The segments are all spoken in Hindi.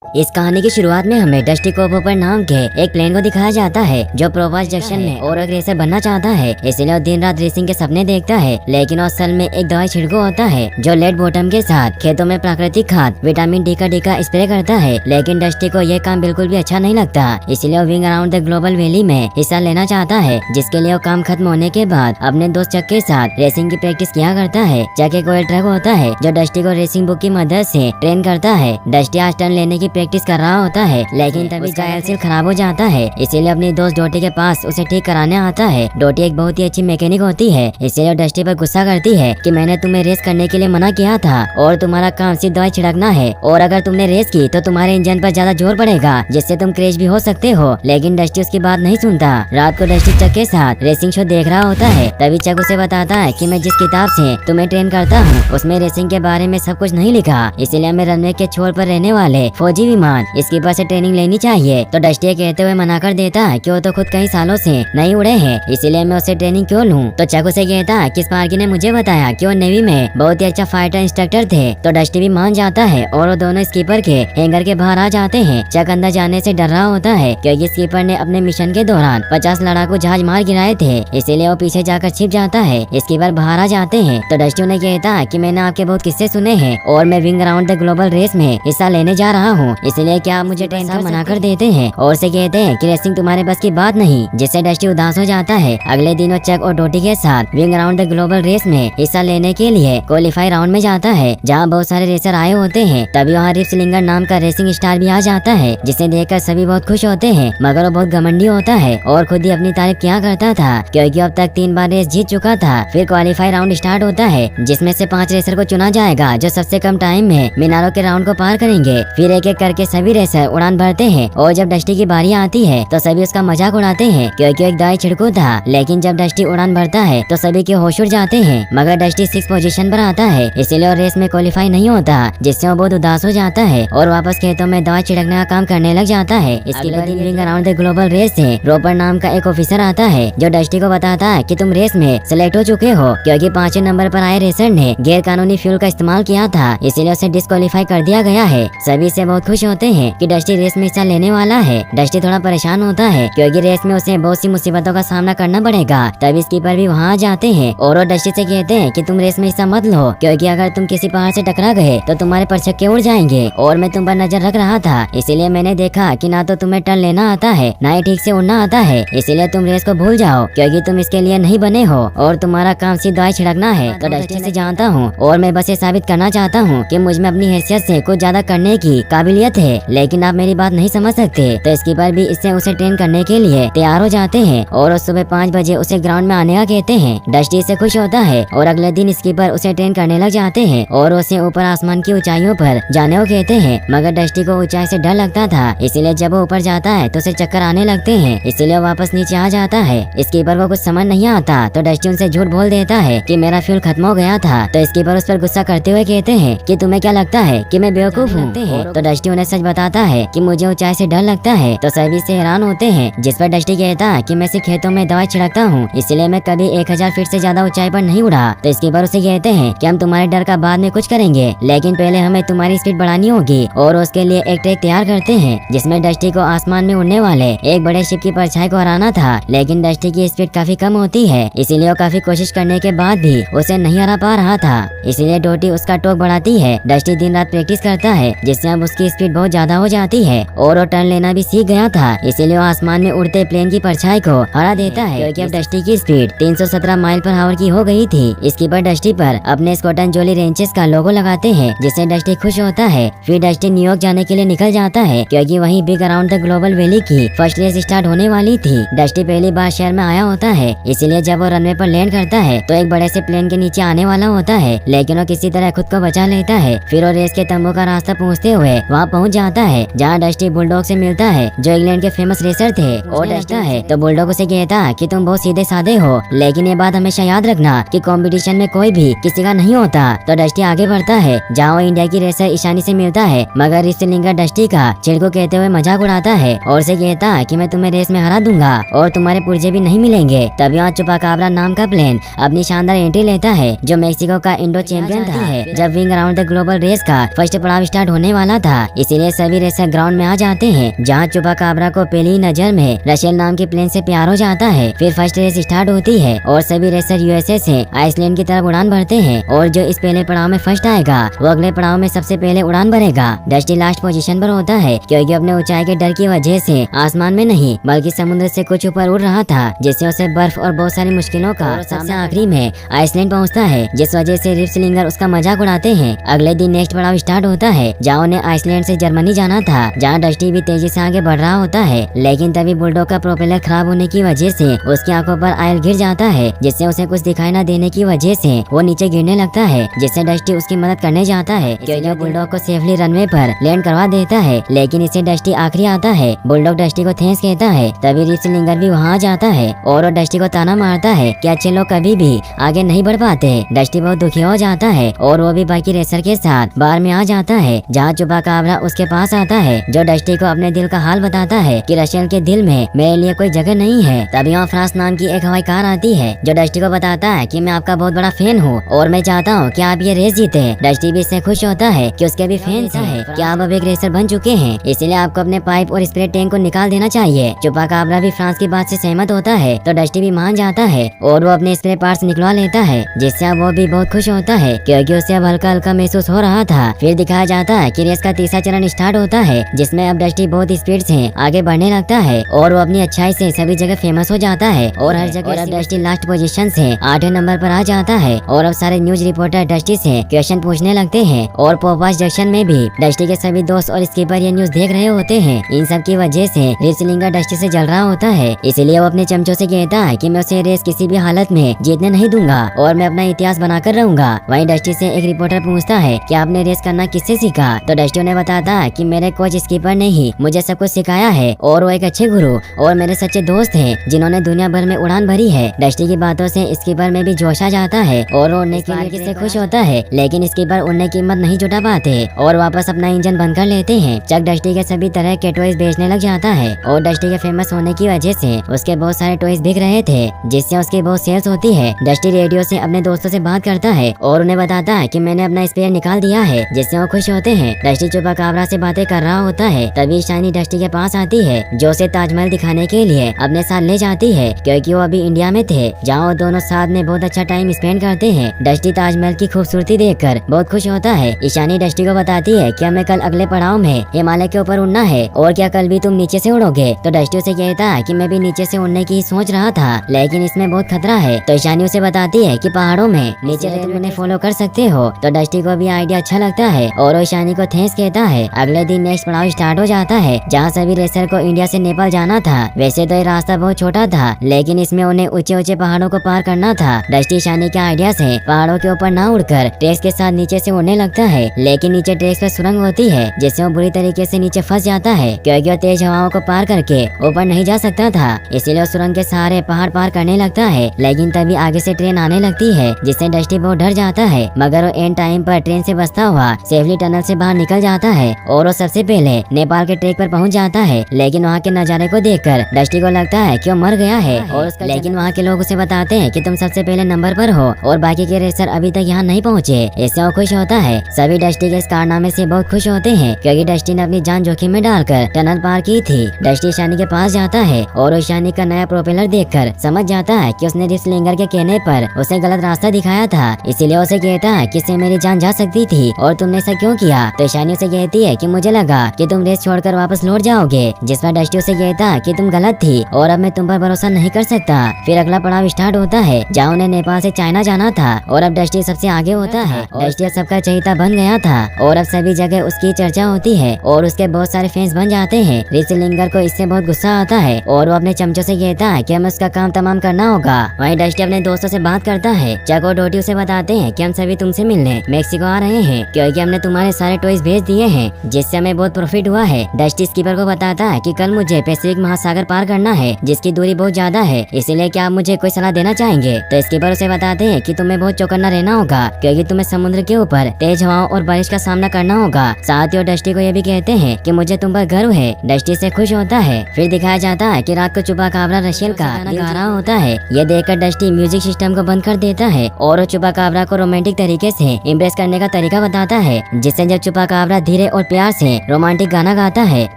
इस कहानी की शुरुआत में हमें डस्टी कोपोपर नाम के एक प्लेन को दिखाया जाता है जो प्रोवास जंक्शन में और एक रेसर बनना चाहता है। इसलिए वो दिन रात रेसिंग के सपने देखता है, लेकिन असल में एक दवाई छिड़को होता है जो लेड बॉटम के साथ खेतों में प्राकृतिक खाद विटामिन डी का स्प्रे करता है। लेकिन डस्टी को यह काम बिल्कुल भी अच्छा नहीं लगता, इसलिए वो wing around the global valley में हिस्सा लेना चाहता है, जिसके लिए वो काम खत्म होने के बाद अपने दोस्त चक के साथ रेसिंग की प्रैक्टिस किया करता है। चक एक ऑयल ट्रक होता है जो डस्टी को रेसिंग बुक की मदद से ट्रेन करता है। डस्टी आज टर्न लेने की प्रैक्टिस कर रहा होता है, लेकिन तभी उसका एलसील खराब हो जाता है, इसीलिए अपनी दोस्त डोटी के पास उसे ठीक कराने आता है। डोटी एक बहुत ही अच्छी मैकेनिक होती है, इसलिए डस्टी पर गुस्सा करती है कि मैंने तुम्हें रेस करने के लिए मना किया था और तुम्हारा काम सिर्फ दवाई छिड़कना है, और अगर तुमने रेस की तो तुम्हारे इंजन पर ज्यादा जोर पड़ेगा जिससे तुम क्रैश भी हो सकते हो। लेकिन डस्टी उसकी बात नहीं सुनता। रात को डस्टी चक के साथ रेसिंग शो देख रहा होता है, तभी चक उसे बताता है कि मैं जिस किताब से तुम्हें ट्रेन करता हूँ उसमें रेसिंग के बारे में सब कुछ नहीं लिखा, इसलिए मैं रनवे के छोर पर रहने वाले फौजी विमान स्कीपर से ट्रेनिंग लेनी चाहिए। तो डस्टी कहते हुए मना कर देता है कि वो तो खुद कई सालों से नहीं उड़े हैं, इसीलिए मैं उससे ट्रेनिंग क्यों लूं। तो चक उसे कहता है कि स्पार्की ने मुझे बताया कि वो नेवी में बहुत ही अच्छा फाइटर इंस्ट्रक्टर थे। तो डस्टी भी मान जाता है और वो दोनों स्कीपर के हैंगर के बाहर आ जाते हैं। चक अंदर जाने से डर रहा होता है क्योंकि स्कीपर ने अपने मिशन के दौरान 50 लड़ाकू जहाज मार गिराए थे, इसीलिए वो पीछे जाकर छिप जाता है। स्कीपर बाहर आ जाते हैं तो डस्टी उन्हें कहता है कि मैंने आपके बहुत किस्से सुने हैं और मैं wing around the global race में हिस्सा लेने जा रहा हूँ, इसलिए क्या आप मुझे ट्रेन से मना कर देते हैं और से कहते हैं कि रेसिंग तुम्हारे बस की बात नहीं, जिससे डस्टी उदास हो जाता है। अगले दिन वो चक और डोटी के साथ wing around the global race में हिस्सा लेने के लिए क्वालीफाई राउंड में जाता है, जहाँ बहुत सारे रेसर आए होते हैं। तभी वहाँ रिप स्लिंगर नाम का रेसिंग स्टार भी आ जाता है, जिसे देखकर सभी बहुत खुश होते हैं, मगर वो बहुत घमंडी होता है और खुद ही अपनी तारीफ किया करता था क्योंकि अब तक 3 बार रेस जीत चुका था। फिर क्वालीफाई राउंड स्टार्ट होता है, जिसमें से 5 रेसर को चुना जाएगा जो सबसे कम टाइम में मीनारों के राउंड को पार करेंगे। फिर एक एक करके सभी रेसर उड़ान भरते हैं और जब डस्टी की बारी आती है तो सभी उसका मजाक उड़ाते हैं क्योंकि एक दवाई छिड़को था। लेकिन जब डस्टी उड़ान भरता है तो सभी के होश उड़ जाते हैं, मगर डस्टी 6 पोजीशन पर आता है, इसलिए वो रेस में क्वालीफाई नहीं होता, जिससे वो बहुत उदास हो जाता है और वापस खेतों में दवाई छिड़कने का काम करने लग जाता है। इसके बाद wing around the global race से रोपर नाम का एक ऑफिसर आता है जो डस्टी को बताता है कि तुम रेस में सिलेक्ट हो चुके हो क्योंकि 5वें नंबर पर आए रेसर ने गैर कानूनी फ्यूल का इस्तेमाल किया था, इसलिए उसे डिस्क्वालीफाई कर दिया गया है। सभी से बहुत खुश होते हैं कि डस्टी रेस में हिस्सा लेने वाला है। डस्टी थोड़ा परेशान होता है क्योंकि रेस में उसे बहुत सी मुसीबतों का सामना करना पड़ेगा। तभी स्कीपर भी वहाँ आ जाते हैं और वो डस्टी से कहते हैं कि तुम रेस में हिस्सा मत लो क्योंकि अगर तुम किसी पहाड़ से टकरा गए तो तुम्हारे परछक्के उड़ जाएंगे, और मैं तुम पर नजर रख रहा था, इसीलिए मैंने देखा कि ना तो तुम्हें टर्न लेना आता है ना ही ठीक से उड़ना आता है, इसीलिए तुम रेस को भूल जाओ क्योंकि तुम इसके लिए नहीं बने हो और तुम्हारा काम सिर्फ दवाई छिड़कना है। तो डस्टी से जानता हूँ और मैं बस ये साबित करना चाहता हूँ कि मुझ में अपनी हैसियत से कुछ ज्यादा करने की काबिलियत है, लेकिन आप मेरी बात नहीं समझ सकते। तो स्कीपर भी इससे उसे ट्रेन करने के लिए तैयार हो जाते हैं और सुबह 5 बजे उसे ग्राउंड में आने का कहते हैं। डस्टी से खुश होता है और अगले दिन स्कीपर उसे ट्रेन करने लग जाते हैं और उसे ऊपर आसमान की ऊंचाइयों पर जाने को कहते हैं, मगर डस्टी को ऊंचाई से डर लगता था, इसीलिए जब वो ऊपर जाता है तो उसे चक्कर आने लगते हैं, इसीलिए वापस नीचे आ जाता है। स्कीपर को कुछ समझ नहीं आता तो डस्टी उनसे झूठ बोल देता है कि मेरा फ्यूल खत्म हो गया था। तो स्कीपर उस पर गुस्सा करते हुए कहते हैं कि तुम्हें क्या लगता है कि मैं बेवकूफ हूँ? तो डस्टी उन्हें सच बताता है कि मुझे ऊंचाई से डर लगता है। तो सभी से हैरान होते हैं, जिस पर डस्टी कहता है कि मैं सिर्फ खेतों में दवाई छिड़कता हूँ, इसलिए मैं कभी 1000 फीट से ज्यादा ऊंचाई पर नहीं उड़ा। तो स्कीपर उसे कहते हैं कि हम तुम्हारे डर का बाद में कुछ करेंगे, लेकिन पहले हमें तुम्हारी स्पीड बढ़ानी होगी, और उसके लिए एक ट्रैक तैयार करते हैं जिसमें डस्टी को आसमान में उड़ने वाले एक बड़े शिप की परछाई को हराना था। लेकिन डस्टी की स्पीड काफी कम होती है, इसीलिए वो काफी कोशिश करने के बाद भी उसे नहीं हरा पा रहा था, इसीलिए डोटी उसका टोक बढ़ाती है। डस्टी दिन रात प्रैक्टिस करता है, जिससे अब उसकी स्पीड बहुत ज्यादा हो जाती है और वो टर्न लेना भी सीख गया था, इसीलिए वो आसमान में उड़ते प्लेन की परछाई को हरा देता है क्योंकि अब डस्टी की स्पीड 317 माइल पर आवर की हो गई थी। स्कीपर डस्टी पर अपने स्कॉटन जोली रेंचेस का लोगो लगाते हैं, जिससे डस्टी खुश होता है। फिर डस्टी न्यूयॉर्क जाने के लिए निकल जाता है क्योंकि वहीं big around the global valley की फर्स्ट रेस स्टार्ट होने वाली थी। डस्टी पहली बार शहर में आया होता है, इसीलिए जब वो रनवे पर लैंड करता है तो एक बड़े से प्लेन के नीचे आने वाला होता है, लेकिन वो किसी तरह खुद को बचा लेता है। फिर वो रेस के तंबू का रास्ता पहुँचते हुए वहाँ पहुँच जाता है, जहाँ डस्टी बुलडॉग से मिलता है जो इंग्लैंड के फेमस रेसर थे। और डस्टा है तो बुलडॉग उसे कहता है कि तुम बहुत सीधे साधे हो, लेकिन ये बात हमेशा याद रखना कि कंपटीशन में कोई भी किसी का नहीं होता। तो डस्टी आगे बढ़ता है, जहाँ वो इंडिया की रेसर ईशानी से मिलता है, मगर रिप स्लिंगर डस्टी का छिड़को कहते हुए मजाक उड़ाता है और उसे कहता है कि मैं तुम्हें रेस में हरा दूंगा और तुम्हारे पुर्जे भी नहीं मिलेंगे। तभी वहाँ चुपाकाब्रा नाम का प्लेन अपनी शानदार एंट्री लेता है, जो मेक्सिको का इंडो चैंपियन था। जब wing around the global race का फर्स्ट पड़ाव स्टार्ट होने वाला था, इसीलिए सभी रेसर ग्राउंड में आ जाते हैं, जहाँ चुपाकाब्रा को पहली नजर में रशेल नाम के प्लेन से प्यार हो जाता है। फिर फर्स्ट रेस स्टार्ट होती है और सभी रेसर यूएसए से आइसलैंड की तरफ उड़ान भरते हैं और जो इस पहले पड़ाव में फर्स्ट आएगा वो अगले पड़ाव में सबसे पहले उड़ान भरेगा। डस्टी लास्ट पोजीशन पर होता है क्योंकि अपने ऊंचाई के डर की वजह से आसमान में नहीं बल्कि समुद्र से कुछ ऊपर उड़ रहा था, जिससे उसे बर्फ और बहुत सारी मुश्किलों का सबसे आखिरी में आइसलैंड पहुंचता है, जिस वजह से रिप्सलिंगर उसका मजाक उड़ाते हैं। अगले दिन नेक्स्ट पड़ाव स्टार्ट होता है जहाँ उन्हें आइसलैंड से जर्मनी जाना था, जहाँ डस्टी भी तेजी से आगे बढ़ रहा होता है। लेकिन तभी बुलडॉग का प्रोपेलर खराब होने की वजह से उसकी आंखों पर आयल गिर जाता है, जिससे उसे कुछ दिखाई न देने की वजह से वो नीचे गिरने लगता है, जिससे डस्टी उसकी मदद करने जाता है क्योंकि बुलडॉग को सेफली रनवे पर लैंड करवा देता है। लेकिन इसे डस्टी आखिरी आता है। बुलडॉग डस्टी को थैंक्स कहता है। तभी रिप्सलिंगर भी वहाँ जाता है और वो डस्टी को ताना मारता है कि अच्छे लोग कभी भी आगे नहीं बढ़ पाते। डस्टी बहुत दुखी हो जाता है और वो भी बाकी रेसर के साथ बार में आ जाता है, जहाँ चुपाकाब्रा उसके पास आता है, जो डस्टी को अपने दिल का हाल बताता है कि रशेल के दिल में मेरे लिए कोई जगह नहीं है। तभी वहाँ फ्रांस नाम की एक हवाई कार आती है जो डस्टी को बताता है कि मैं आपका बहुत बड़ा फैन हूँ और मैं चाहता हूँ कि आप ये रेस जीते। डस्टी भी इससे खुश होता है कि उसके भी फैंस हैं कि आप अब एक रेसर बन चुके हैं, इसलिए आपको अपने पाइप और स्प्रे टैंक को निकाल देना चाहिए। चुपाकाब्रा भी फ्रांस की बात से सहमत होता है तो डस्टी भी मान जाता है और वो अपने स्प्रे पार्ट्स निकलवा लेता है, जिससे अब वो भी बहुत खुश होता है क्योंकि उसे अब हल्का हल्का महसूस हो रहा था। फिर दिखाया जाता है कि रेस का तीसरा चरण स्टार्ट होता है, जिसमें अब डस्टी बहुत स्पीड से आगे बढ़ने लगता है और वो अपनी अच्छाई से सभी जगह फेमस हो जाता है और हर जगह डस्टी लास्ट पोजीशन से 8वें नंबर पर आ जाता है। और अब सारे न्यूज रिपोर्टर डस्टी से क्वेश्चन पूछने लगते हैं और पोपास जंक्शन में भी डस्टी के सभी दोस्त और स्कीपर ये न्यूज देख रहे होते हैं। इन सब की वजह से रिप्सलिंगर डस्टी से जल रहा होता है, इसलिए वो अपने चमचों से कहता है कि मैं उसे रेस किसी भी हालत में जीतने नहीं दूंगा और मैं अपना इतिहास बनाकर रहूंगा। वहीं डस्टी से एक रिपोर्टर पूछता है कि आपने रेस करना किससे सीखा, तो डस्टी उन्हें बताता है कि मेरे कोच स्कीपर ने ही मुझे सब कुछ सिखाया है और वो एक अच्छे गुरु और मेरे सच्चे दोस्त हैं जिन्होंने दुनिया भर में उड़ान भरी है। डस्टी की बातों से स्कीपर में भी जोश आ जाता है और उड़ने के लिए से खुश होता है, लेकिन स्कीपर उड़ने की हिम्मत नहीं जुटा पाते और वापस अपना इंजन बंद कर लेते हैं। चक डस्टी के सभी तरह के टॉयज बेचने लग जाता है और डस्टी के फेमस होने की वजह से उसके बहुत सारे टॉयज बिक रहे थे, जिससे उसकी बहुत सेल्स होती है। डस्टी रेडियो से अपने दोस्तों से बात करता है और उन्हें बताता है कि मैंने अपना स्पेयर निकाल दिया है, जिससे वो खुश होते हैं। डस्टी चुपाकाब्रा से बातें कर रहा होता है, तभी शाइनी डस्टी के पास आती है जो उसे ताजमहल दिखाने के लिए अपने साथ ले जाती है क्योंकि वो अभी इंडिया में थे, जहाँ वो दोनों साथ में बहुत अच्छा टाइम स्पेंड करते हैं। डस्टी ताजमहल की खूबसूरती देखकर बहुत खुश होता है। ईशानी डस्टी को बताती है कि हमें कल अगले पड़ाव में हिमालय के ऊपर उड़ना है और क्या कल भी तुम नीचे से उड़ोगे, तो डस्टी उसे कहता है कि मैं भी नीचे से उड़ने की सोच रहा था, लेकिन इसमें बहुत खतरा है। तो ईशानी उसे बताती है कि पहाड़ों में नीचे तुम उन्हें फॉलो कर सकते हो। तो डस्टी को भी आइडिया अच्छा लगता है और वो ईशानी को थैंक्स कहता है। अगले दिन नेक्स्ट पड़ाव स्टार्ट हो जाता है, जहाँ सभी रेसर को इंडिया से नेपाल जाना था। वैसे तो ये रास्ता बहुत छोटा था, लेकिन इसमें उन्हें ऊंचे ऊंचे पहाड़ों को पार करना था। डस्टी ईशानी के आइडिया से पहाड़ों के ऊपर न उड़कर ट्रेक्स के साथ नीचे से उड़ने लगता है, लेकिन नीचे ट्रेक्स पर सुरंग होती है, जिससे वो बुरी तरीके से नीचे फंस जाता है क्योंकि वो तेज हवाओं को पार करके ऊपर नहीं जा सकता था। इसीलिए वो सुरंग के सहारे पहाड़ पार करने लगता है, लेकिन तभी आगे से ट्रेन आने लगती है, जिससे डस्टी बहुत डर जाता है। मगर वो एंड टाइम पर ट्रेन से बचता हुआ सेफली टनल से बाहर निकल जाता है और वो सबसे पहले नेपाल के ट्रैक पर पहुंच जाता है। लेकिन वहाँ के नजारे को देखकर डस्टी को लगता है कि वो मर गया है और लेकिन वहाँ के लोग उसे बताते हैं कि तुम सबसे पहले नंबर पर हो और बाकी के रेसर अभी तक यहाँ नहीं पहुँचे। इससे वो खुश होता है। सभी डस्टी के इस कारनामे से बहुत खुश होते हैं क्योंकि डस्टी ने अपनी जान जोखिम में डालकर टनल पार की थी। डस्टी ईशानी के पास जाता है और ईशानी का नया प्रोपेलर देखकर समझ जाता है कि उसने रिप्सलिंगर के कहने पर उसे गलत रास्ता दिखाया था, इसीलिए उसे कहता है कि इससे मेरी जान जा सकती थी और तुमने ऐसा क्यों किया। तो ईशानी उसे कहती है कि मुझे लगा कि तुम रेस छोड़कर वापस लौट जाओगे, जिस पर डस्टी उसे कहता है कि तुम गलत थी और अब मैं तुम पर भरोसा नहीं कर सकता। फिर अगला पड़ाव स्टार्ट होता है, जहाँ उन्हें नेपाल से चाइना जाना था और अब डस्टी सबसे आगे होता है। डस्टी सबका चहेता बन गया था और अब सभी जगह उसकी चर्चा होती है और उसके बहुत सारे फैंस बन जाते हैं। रिप्सलिंगर को इससे बहुत गुस्सा आता है और वो अपने चमचों से कहता है कि हमें उसका काम तमाम करना होगा। वहीं डस्टी अपने दोस्तों से बात करता है। चक और डोटी उसे बताते हैं कि हम सभी तुमसे मिलने मेक्सिको आ रहे हैं क्योंकि हमने तुम्हारे सारे टॉयज भेज दिए हैं, जिससे हमें बहुत प्रॉफिट हुआ है। डस्टी स्कीपर को बताता है कि कल मुझे पैसिफिक महासागर पार करना है, जिसकी दूरी बहुत ज्यादा है, इसलिए क्या आप मुझे कोई सलाह देना चाहेंगे। तो स्कीपर उसे बताते हैं कि तुम्हें बहुत चौकन्ना रहना होगा क्योंकि तुम्हें समुद्र के ऊपर तेज हवाओं और बारिश का सामना करना होगा। साथ ही और डस्टी को यह भी कहते हैं कि मुझे तुम पर गर्व है। डस्टी से खुश होता है। फिर दिखाया जाता है कि रात को चुपाकाब्रा रशेल का गाना गा रहा होता है। ये देखकर डस्टी म्यूजिक सिस्टम को बंद कर देता है और चुपाकाब्रा को रोमांटिक तरीके से इम्प्रेस करने का तरीका बताता है, जिससे जब चुपाकाब्रा धीरे धीरे और प्यार से रोमांटिक गाना गाता है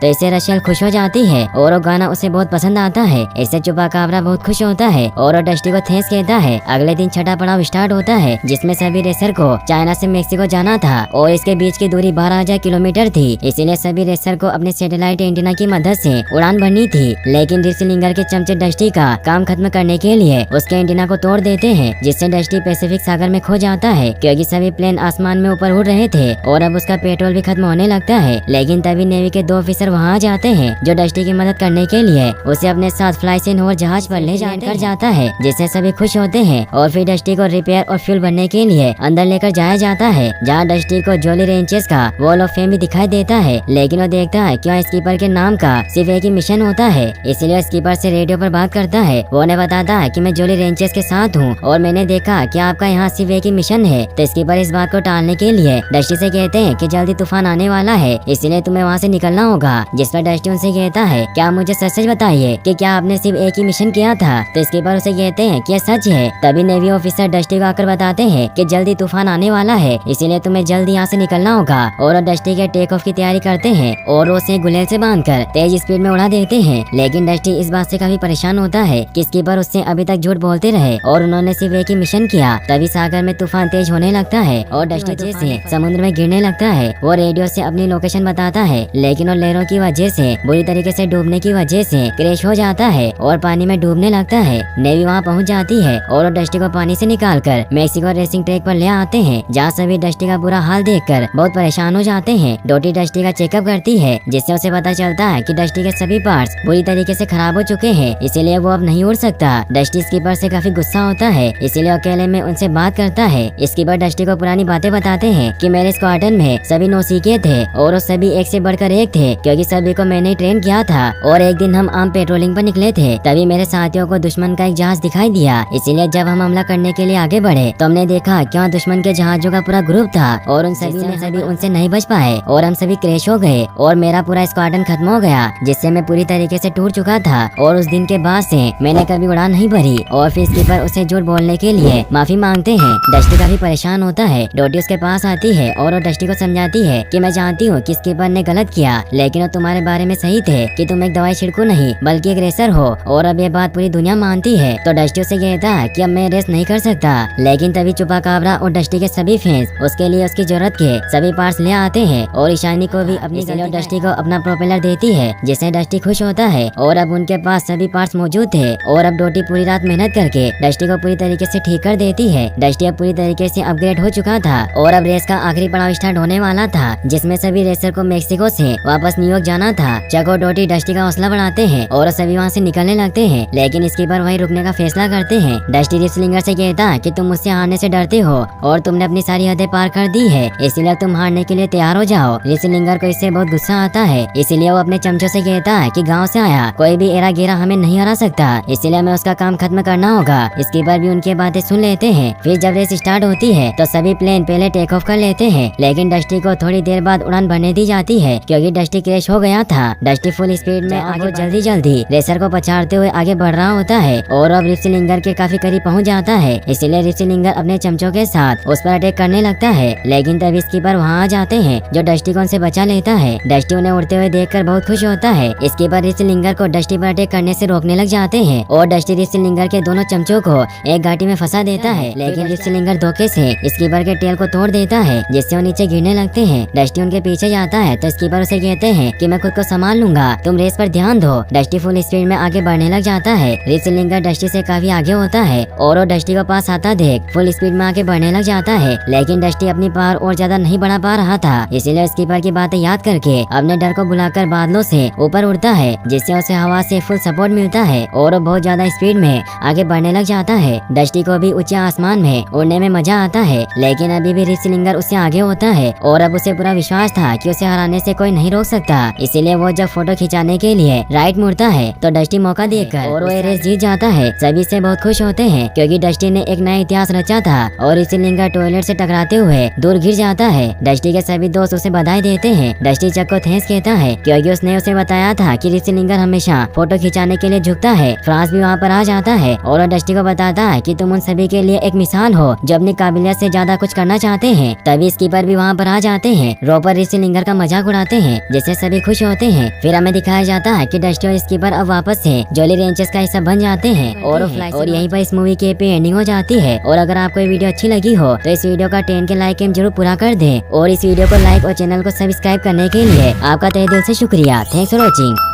तो इससे रशेल खुश हो जाती है और वो गाना उसे बहुत पसंद आता है। इससे चुपाकाब्रा बहुत खुश होता है और वो डस्टी को थैंक्स कहता है। अगले दिन छठा पड़ाव स्टार्ट होता है जिसमें सभी रेसर को चाइना से मेक्सिको जाना था और इसके बीच की दूरी 12,000 किलोमीटर थी। इसीलिए सभी रेसर को अपने सैटेलाइट एंटीना की मदद से उड़ान भरनी थी। लेकिन रिसलिंगर के चमचे डस्टी का काम खत्म करने के लिए उसके एंटीना को तोड़ देते हैं जिससे डस्टी पैसिफिक सागर में खो जाता है क्योंकि सभी प्लेन आसमान में ऊपर उड़ रहे थे और अब उसका पेट्रोल भी खत्म होने लगता है। लेकिन तभी नेवी के 2 ऑफिसर वहाँ आ जाते हैं जो डस्टी की मदद करने के लिए उसे अपने साथ फ्लाइसिन और जहाज पर ले जाकर जाता है जिससे सभी खुश होते हैं और फिर डस्टी को रिपेयर और फ्यूल भरने के लिए अंदर लेकर जाया जाता है जहाँ डस्टी को जोली रेंचेस का वॉल ऑफ फेम भी दिखाई देता है। लेकिन वो देखता है कि स्कीपर के नाम का सिर्फ एक ही मिशन होता है, इसलिए स्कीपर से रेडियो पर बात करता है। वो उन्हें बताता है कि मैं जोली रेंचेस के साथ हूँ और मैंने देखा कि आपका यहाँ सिर्फ एक ही मिशन है। तो स्कीपर इस बात को टालने के लिए डस्टी से कहते हैं कि जल्दी तूफान आने वाला है इसलिए तुम्हें वहाँ से निकलना होगा। जिस पर डस्टी उनसे कहता है क्या मुझे सच सच बताइए कि क्या आपने सिर्फ एक ही मिशन किया था। तो स्कीपर उसे कहते हैं कि सच है। तभी नेवी ऑफिसर डस्टी को आकर बताते हैं कि जल्दी तूफान आने वाला है इसलिए तुम्हें जल्दी यहाँ से निकलना होगा। और डस्टी के टेक ऑफ की तैयारी करते हैं और उसे गुलेल से बांधकर तेज स्पीड में उड़ा देते हैं। लेकिन डस्टी इस बात से काफी परेशान होता है कि स्कीपर उससे अभी तक झूठ बोलते रहे और उन्होंने सिर्फ एक ही मिशन किया। तभी सागर में तूफान तेज होने लगता है और डस्टी जैसे समुद्र में गिरने लगता है। वो रेडियो से अपनी लोकेशन बताता है लेकिन वो लहरों की वजह से बुरी तरीके से डूबने की वजह से क्रैश हो जाता है और पानी में डूबने लगता है। नेवी वहाँ पहुँच जाती है और डस्टी को पानी से निकालकर मेक्सिको रेसिंग ट्रैक पर ले आते हैं जहाँ सभी डस्टी का बुरा हाल देखकर बहुत परेशान हो जाते हैं। डोटी डस्टी का चेकअप करती है जिससे उसे पता चलता है कि डस्टी के सभी पार्ट्स बुरी तरीके से खराब हो चुके हैं इसीलिए वो अब नहीं उड़ सकता। डस्टी स्कीपर से काफी गुस्सा होता है इसीलिए अकेले में उनसे बात करता है। स्कीपर डस्टी को पुरानी बातें बताते हैं कि मेरे स्क्वाड्रन में सभी नौसिखिए थे और वो सभी एक से बढ़कर एक थे क्योंकि सभी को मैंने ट्रेन किया था। और एक दिन हम आम पेट्रोलिंग पर निकले थे तभी मेरे साथियों को दुश्मन का एक जहाज दिखाई दिया। इसीलिए जब हम हमला करने के लिए आगे बढ़े तो हमने देखा कि वहाँ दुश्मन के जहाजों का पूरा ग्रुप था और उन सभी उनसे नहीं बच पाए और हम सभी क्रैश हो गए और मेरा पूरा स्क्वाड्रन खत्म हो गया जिससे मैं पूरी तरीके से टूट चुका था। और उस दिन के बाद से मैंने कभी उड़ान नहीं भरी। और फिर स्कीपर उसे झूठ बोलने के लिए माफी मांगते हैं। डस्टी काफी परेशान होता है। डोटी उसके पास आती है और वो डस्टी को समझाती है कि मैं जानती हूँ कि स्कीपर ने गलत किया लेकिन वो तुम्हारे बारे में सही थे कि तुम एक दवाई छिड़कू नहीं बल्कि एक रेसर हो और अब ये बात पूरी दुनिया मानती है। तो डस्टी उसे कहता है कि अब मैं रेस नहीं कर सकता। लेकिन तभी चुपाकाब्रा और डस्टी के सभी फैंस उसके लिए उसकी जरूरत के सभी पार्ट्स ले आते हैं और ईशानी को भी अपनी गले डस्टी को अपना प्रोपेलर देती है जिससे डस्टी खुश होता है। और अब उनके पास सभी पार्ट्स मौजूद थे और अब डोटी पूरी रात मेहनत करके डस्टी को पूरी तरीके से ठीक कर देती है। डस्टी अब पूरी तरीके से अपग्रेड हो चुका था और अब रेस का आखिरी पड़ाव स्टार्ट होने वाला था जिसमें सभी रेसर को मेक्सिको से वापस न्यूयॉर्क जाना था। चक और डोटी डस्टी का हौसला बढ़ाते हैं और सभी वहाँ से निकलने लगते हैं लेकिन इसके पर वही रुकने का फैसला करते हैं। डस्टी रिसलिंगर से कहता है कि तुम मुझसे हारने से डरते हो और तुमने अपनी सारी हदें पार कर दी है इसलिए तुम हारने के लिए तैयार हो जाओ। रिसलिंगर को इससे बहुत गुस्सा आता है इसलिए वो अपने चमचों से कहता है कि गांव से आया कोई भी एरा गिरा हमें नहीं हरा सकता इसलिए हमें उसका काम खत्म करना होगा। इसके बाद भी उनकी बातें सुन लेते हैं। फिर जब रेस स्टार्ट होती है तो सभी प्लेन पहले टेक ऑफ कर लेते हैं लेकिन डस्टी को थोड़ी देर बाद उड़ान भरने दी जाती है क्योंकि डस्टी क्रैश हो गया था। डस्टी फुल स्पीड में आगे जल्दी रेसर को पछाड़ते हुए आगे बढ़ रहा होता है और अब रिसलिंगर के काफी करीब पहुंच जाता है इसलिए रिसलिंगर अपने चमचों के साथ उस पर अटैक करने लगता है। लेकिन तभी स्कीपर वहाँ आ जाते हैं जो डस्टी को उनसे बचा लेता है। डस्टी उन्हें उड़ते हुए देखकर बहुत खुश होता है। स्कीपर रिसलिंगर को डस्टी पर अटैक करने से रोकने लग जाते हैं और डस्टी रिसलिंगर के दोनों चमचों को एक घाटी में फंसा देता है लेकिन रिसलिंगर धोखे से स्कीपर के टेल को तोड़ देता है जिससे वो नीचे गिरने लगते हैं। डस्टी उनके पीछे जाता है तो स्कीपर उसे कहते हैं कि मैं खुद को संभाल लूंगा, तुम रेस पर ध्यान दो। डस्टी फुल स्पीड में आगे बढ़ने लग जाता है। रिसलिंगर डस्टी से काफी आगे होता है और वो डस्टी को पास आता देख फुल स्पीड में आगे बढ़ने लग जाता है लेकिन डस्टी अपनी पावर और ज्यादा नहीं बढ़ा पा रहा था इसलिए स्कीपर की बातें याद करके अपने डर को भुलाकर बादलों से ऊपर उड़ता है जिससे उसे हवा से फुल सपोर्ट मिलता है और वो बहुत ज्यादा स्पीड में आगे बढ़ने लग जाता है। डस्टी को भी ऊंचे आसमान में उड़ने में मजा आता है लेकिन अभी भी रिसलिंगर उससे आगे होता है और अब उसे पूरा विश्वास था कि उसे हराने से कोई नहीं रोक सकता। इसीलिए वो जब फोटो खिंचाने के लिए राइट मुड़ता है तो डस्टी मौका देकर और वो रेस जीत जाता है। सभी से बहुत खुश होते हैं क्योंकि डस्टी ने एक नया इतिहास रचा था और रिसलिंगर टॉयलेट से टकराते हुए दूर गिर जाता है। डस्टी के सभी दोस्त उसे बधाई देते हैं। डस्टी चक को थैंक्स कहता है क्योंकि उसने उसे बताया था कि रिसलिंगर हमेशा फोटो खिंचाने के लिए झुकता है। फ्रांस भी वहाँ पर आ जाता है और वो डस्टी को बताता है कि तुम उन सभी के लिए एक मिसाल हो जो अपनी काबिलियत से ज्यादा कुछ करना चाहते हैं। तभी स्कीपर भी वहाँ पर आ जाते हैं। रोपर ऋषि का मजाक उड़ाते हैं, जिससे सभी खुश होते हैं। फिर हमें दिखाया जाता है कि डस्टी और स्कीपर अब वापस से जॉली रेंजर्स का हिस्सा बन जाते हैं और यहीं पर इस मूवी की एंडिंग हो जाती है। और अगर आपको ये वीडियो अच्छी लगी हो तो इस वीडियो का 10 के लाइक एम जरूर पूरा कर दें और इस वीडियो को लाइक और चैनल को सब्सक्राइब करने के लिए आपका तहे दिल से शुक्रिया। Thanks for watching.